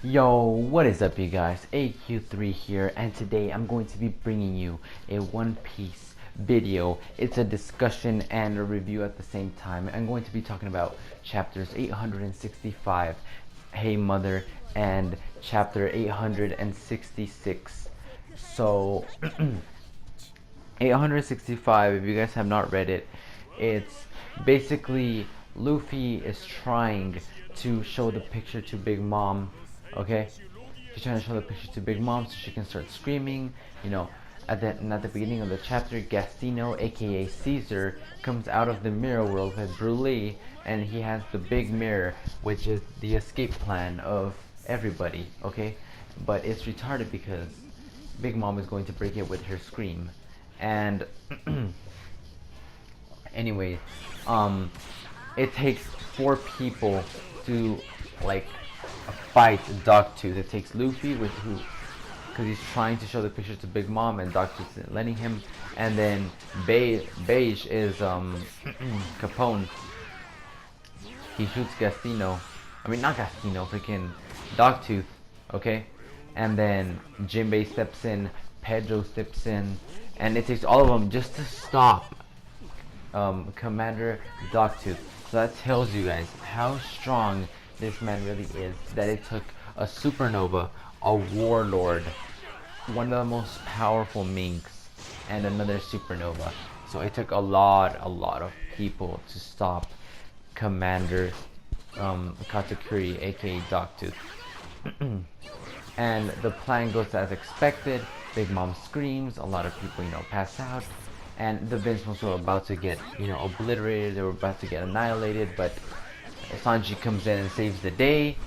Yo, what is up you guys? AQ3 here, and today I'm going to be bringing you a One Piece video. It's a discussion and a review at the same time. I'm going to be talking about chapters 865, Hey Mother, and chapter 866. So, 865, if you guys have not read it, it's basically Luffy is trying to show the picture to Big Mom. Okay, she's trying to show the picture to Big Mom so she can start screaming. You know, at the beginning of the chapter, Gastino, aka Caesar, comes out of the mirror world with Brule, and he has the big mirror, which is the escape plan of everybody. Okay, but it's retarded because Big Mom is going to break it with her scream, and anyway, it takes 4 people to like fight Dogtooth. It takes Luffy with who, because he's trying to show the picture to Big Mom and Dogtooth isn't letting him, and then Beige is Capone. He shoots Gastino. I mean not Gastino, freaking Dogtooth. Okay, and then Jinbei steps in, Pedro steps in, and it takes all of them just to stop Commander Dogtooth. So that tells you guys how strong this man really is, that it took a supernova, a warlord, one of the most powerful minks, and another supernova. So it took a lot of people to stop Commander Katakuri, aka Dogtooth. And the plan goes as expected. Big Mom screams, a lot of people, pass out, and the Vincents were about to get, obliterated. They were about to get annihilated, but Sanji comes in and saves the day,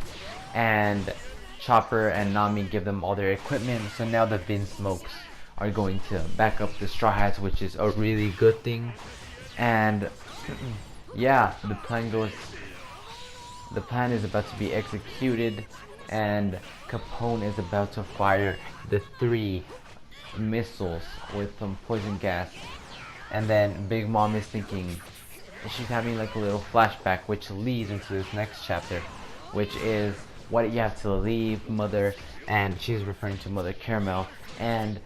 and Chopper and Nami give them all their equipment. So now the Vinsmokes are going to back up the Straw Hats, which is a really good thing. And yeah, the plan is about to be executed, and Capone is about to fire the 3 missiles with some poison gas. And then Big Mom is thinking, she's having like a little flashback, which leads into this next chapter, which is why do you have to leave, Mother? And she's referring to Mother Caramel. And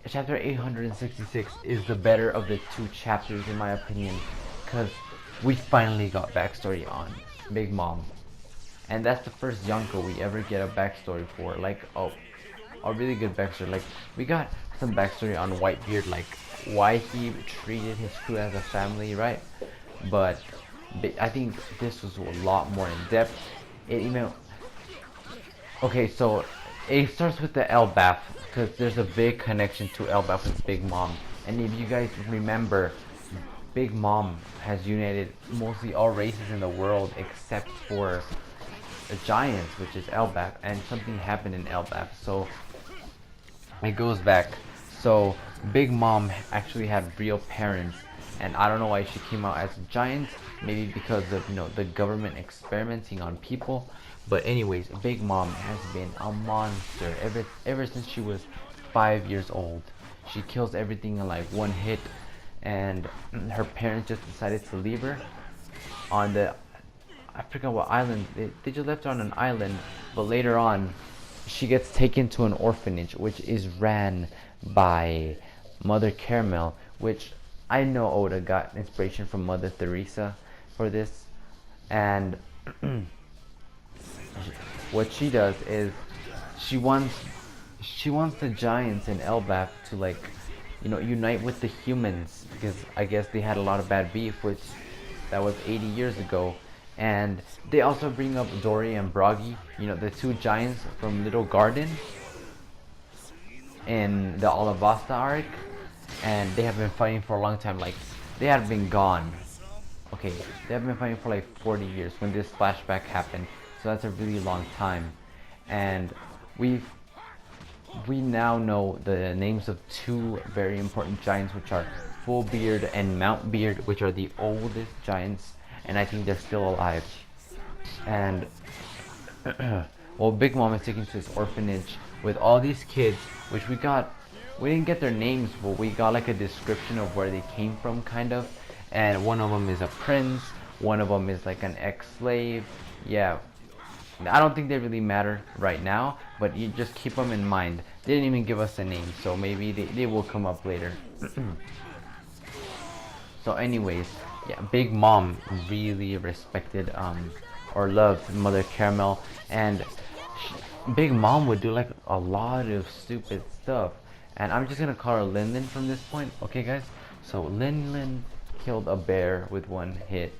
chapter 866 is the better of the 2 chapters in my opinion, because we finally got backstory on Big Mom, and that's the first Yonko we ever get a backstory for, like a really good backstory. Like, we got some backstory on Whitebeard, like why he treated his crew as a family, right? But I think this was a lot more in depth. It even so it starts with the Elbaf, because there's a big connection to Elbaf with Big Mom. And if you guys remember, Big Mom has united mostly all races in the world except for the Giants, which is Elbaf, and something happened in Elbaf, so it goes back. So Big Mom actually had real parents, and I don't know why she came out as a giant. Maybe because of the government experimenting on people. But anyways, Big Mom has been a monster ever since she was 5 years old. She kills everything in like one hit, and her parents just decided to leave her on the, I forgot what island. They just left her on an island, but later on she gets taken to an orphanage which is ran by Mother Caramel, which I know Oda got inspiration from Mother Teresa for this. And what she does is she wants the giants in Elbaf to, like, unite with the humans, because I guess they had a lot of bad beef, which that was 80 years ago. And they also bring up Dory and Broggy, the 2 giants from Little Garden in the Alabasta arc, and they have been fighting for a long time. Like, they have been gone. Okay, they have been fighting for like 40 years when this flashback happened, so that's a really long time. And we now know the names of 2 very important giants, which are Fullbeard and Mountbeard, which are the oldest giants, and I think they're still alive. And well, Big Mom is taken to this orphanage with all these kids, which we didn't get their names, but we got like a description of where they came from, kind of. And one of them is a prince, one of them is like an ex-slave. Yeah, I don't think they really matter right now, but you just keep them in mind. They didn't even give us a name, so maybe they will come up later. So anyways, yeah, Big Mom really respected or loved Mother Caramel, and Big Mom would do like a lot of stupid stuff. And I'm just gonna call her Lin Lin from this point, okay guys? So Lin Lin killed a bear with one hit,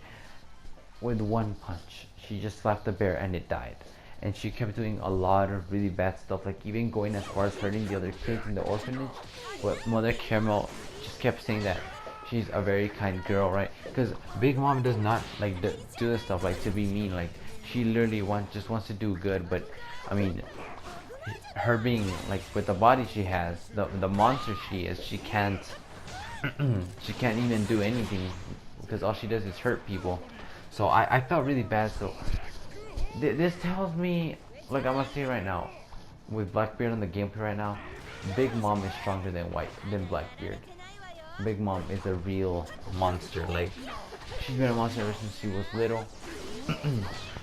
with one punch. She just slapped the bear and it died. And she kept doing a lot of really bad stuff, like even going as far as hurting the other kids in the orphanage. But Mother Caramel just kept saying that she's a very kind girl, right? Because Big Mom does not like do this stuff like to be mean. Like she literally just wants to do good. But I mean, her being like with the body she has, the monster she is, she can't she can't even do anything because all she does is hurt people. So I felt really bad. So this tells me, like I'm gonna say right now, with Blackbeard on the gameplay right now, Big Mom is stronger than Blackbeard. Big Mom is a real monster. Like she's been a monster ever since she was little.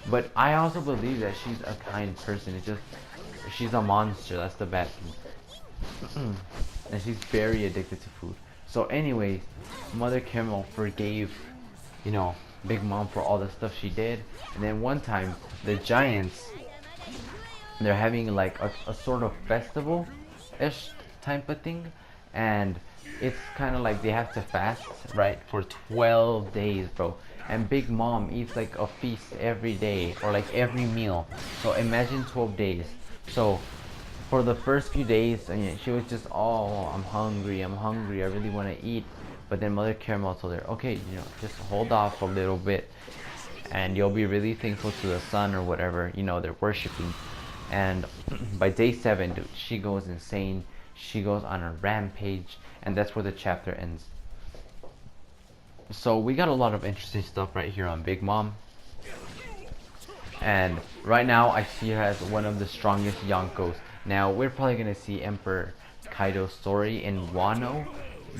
But I also believe that she's a kind person. It's just she's a monster. That's the bad thing. And she's very addicted to food. So anyway, Mother Caramel forgave, you know, Big Mom for all the stuff she did. And then one time, the Giants, they're having like a sort of festival-ish type of thing. And it's kind of like they have to fast, right, for 12 days, bro. And Big Mom eats like a feast every day, or like every meal. So imagine 12 days. So for the first few days, I mean, she was just, oh, I'm hungry, I really want to eat. But then Mother Caramel told her, okay, you know, just hold off a little bit, and you'll be really thankful to the sun or whatever, you know, they're worshiping. And by day 7, dude, she goes insane. She goes on a rampage, and that's where the chapter ends. So we got a lot of interesting stuff right here on Big Mom. And right now I see her as one of the strongest Yonkos. Now we're probably gonna see Emperor Kaido's story in Wano,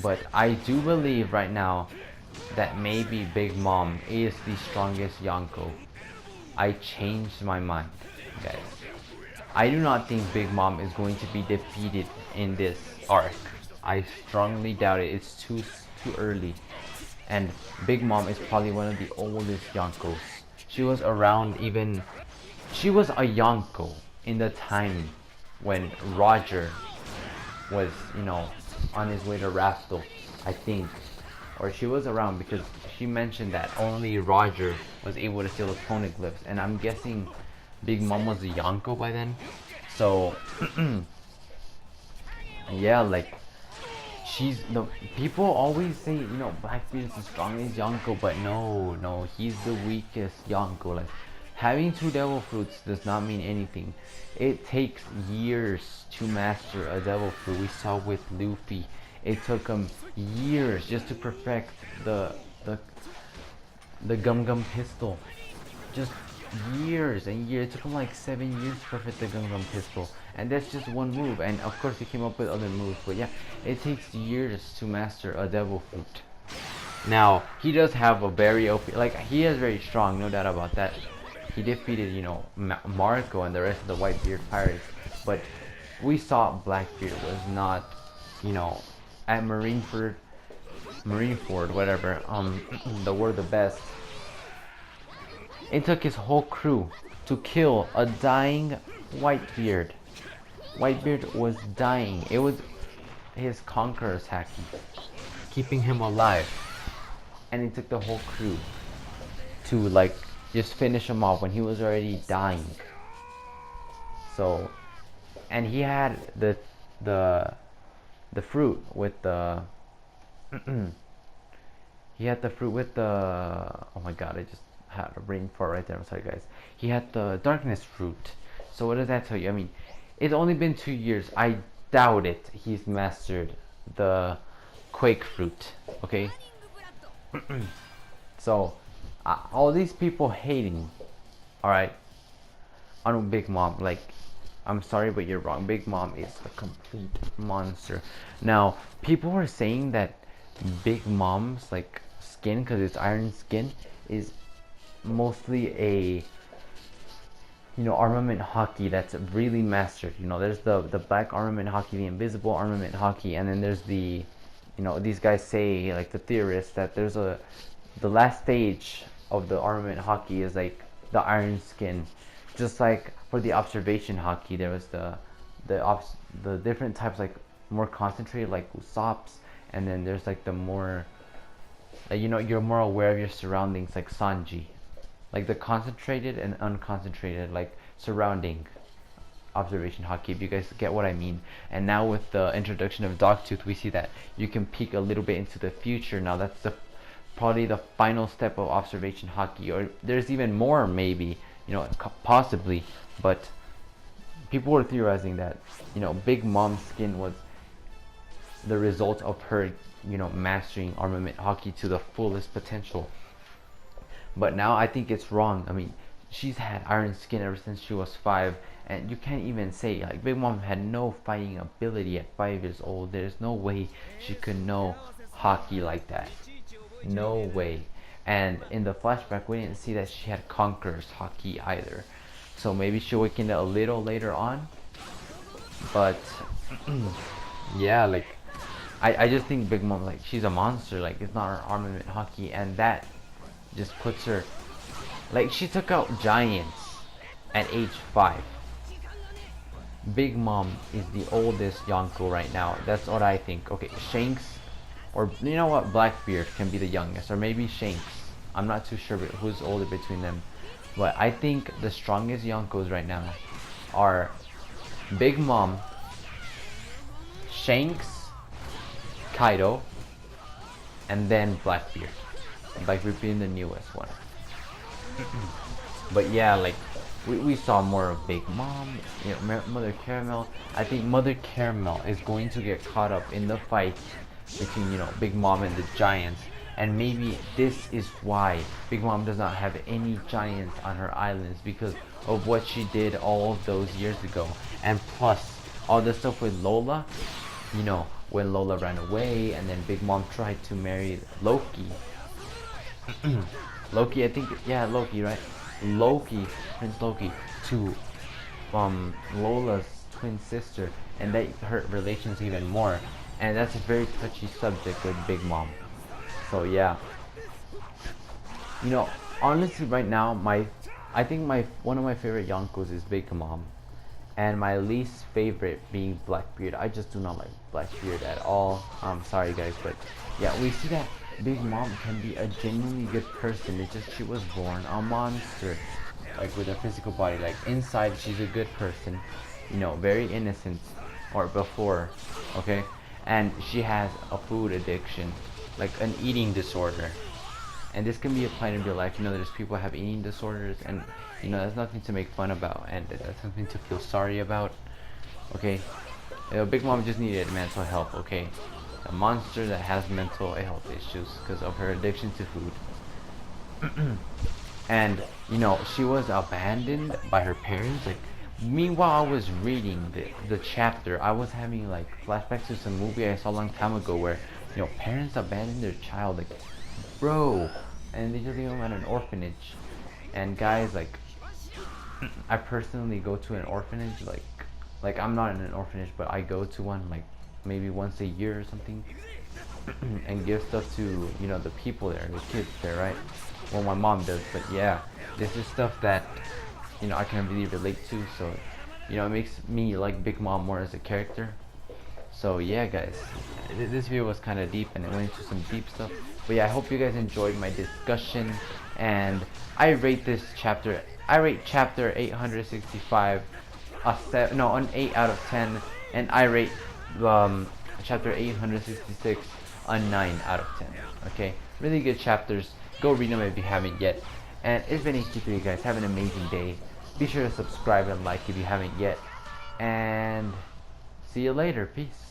but I do believe right now that maybe Big Mom is the strongest Yonko. I changed my mind, guys. I do not think Big Mom is going to be defeated in this arc. I strongly doubt it. It's too early. And Big Mom is probably one of the oldest Yonkos. She was around even... She was a Yonko in the time when Roger was, you know, on his way to Raftel, I think. Or she was around because she mentioned that only Roger was able to steal the poneglyphs. And I'm guessing Big Mom was a Yonko by then. So, yeah, like... She's the people always say, you know, Blackbeard is the strongest Yonko, but no, he's the weakest Yonko. Like having 2 devil fruits does not mean anything. It takes years to master a devil fruit. We saw with Luffy, it took him years just to perfect the Gum Gum pistol. Just years and years. It took him like 7 years to perfect the Gum Gum pistol. And that's just one move, and of course he came up with other moves, but yeah, it takes years to master a devil fruit. Now, he does have a very OP, like, he is very strong, no doubt about that. He defeated, you know, Marco and the rest of the Whitebeard pirates, but we saw Blackbeard was not, you know, at Marineford, whatever, the word the best. It took his whole crew to kill a dying Whitebeard. Whitebeard was dying. It was his conqueror's hacking, keeping him alive. And it took the whole crew to like just finish him off when he was already dying. So, and he had the fruit with the he had the fruit with the, oh my god, I just had a brain fart right there. I'm sorry guys. He had the darkness fruit. So what does that tell you? I mean, it's only been 2 years. I doubt it he's mastered the Quake fruit. Okay? So, all these people hating, alright, on Big Mom, like, I'm sorry, but you're wrong. Big Mom is a complete monster. Now, people were saying that Big Mom's, like, skin, because it's iron skin, is mostly armament hockey that's really mastered. There's the black armament hockey, the invisible armament hockey, and then there's these guys say, like the theorists, that the last stage of the armament hockey is like the iron skin. Just like for the observation hockey, there was the different types, like more concentrated, like Usopp's, and then there's like the more, like, you're more aware of your surroundings, like Sanji. Like the concentrated and unconcentrated, like surrounding observation hockey, if you guys get what I mean. And now with the introduction of Dogtooth, we see that you can peek a little bit into the future. Now that's probably the final step of observation hockey, or there's even more, maybe, possibly. But people were theorizing that Big Mom's skin was the result of her mastering armament hockey to the fullest potential. But now I think it's wrong. I mean, she's had iron skin ever since she was 5, and you can't even say, like, Big Mom had no fighting ability at 5 years old. There's no way she could know hockey like that. No way. And in the flashback, we didn't see that she had Conqueror's hockey either. So maybe she'll awaken it a little later on. But yeah, like, I just think Big Mom, like, she's a monster. Like, it's not her armament hockey, and that just puts her, like, she took out giants at age 5. Big Mom is the oldest Yonko right now. That's what I think. Okay, Shanks, or you know what, Blackbeard can be the youngest, or maybe Shanks. I'm not too sure who's older between them. But I think the strongest Yonkos right now are Big Mom, Shanks, Kaido, and then Blackbeard. Blackbeard being the newest one. But yeah, like, we saw more of Big Mom, Mother Caramel. I think Mother Caramel is going to get caught up in the fight between, Big Mom and the giants. And maybe this is why Big Mom does not have any giants on her islands, because of what she did all of those years ago. And plus, all the stuff with Lola, when Lola ran away, and then Big Mom tried to marry Loki. Loki, I think, yeah, Loki, right? Prince Loki, to Lola's twin sister, and that hurt relations even more. And that's a very touchy subject with Big Mom. So yeah, honestly, right now, I think one of my favorite Yonkos is Big Mom, and my least favorite being Blackbeard. I just do not like Blackbeard at all. I'm sorry, guys, but yeah, we see that Big Mom can be a genuinely good person. It's just she was born a monster, like, with a physical body. Like, inside she's a good person, very innocent, or before, okay? And she has a food addiction, like an eating disorder. And this can be applied in real life. There's people who have eating disorders, and that's nothing to make fun about, and that's something to feel sorry about, okay? Big Mom just needed mental help, okay? A monster that has mental health issues because of her addiction to food. And she was abandoned by her parents. Like, meanwhile, I was reading the chapter, I was having, like, flashbacks to some movie I saw a long time ago where parents abandon their child, like, bro, and they just leave them at an orphanage. And guys, like, I personally go to an orphanage, like I'm not in an orphanage, but I go to one, like, maybe once a year or something, and give stuff to the people there, the kids there, right? Well, my mom does. But yeah, this is stuff that I can really relate to, so it makes me like Big Mom more as a character. So yeah, guys, this video was kind of deep, and it went into some deep stuff. But yeah, I hope you guys enjoyed my discussion, and I rate this chapter, chapter 865 an 8 out of 10, and I rate chapter 866 a 9 out of 10. Okay, really good chapters. Go read them if you haven't yet. And it's been HT3, guys. Have an amazing day. Be sure to subscribe and like if you haven't yet, and see you later. Peace.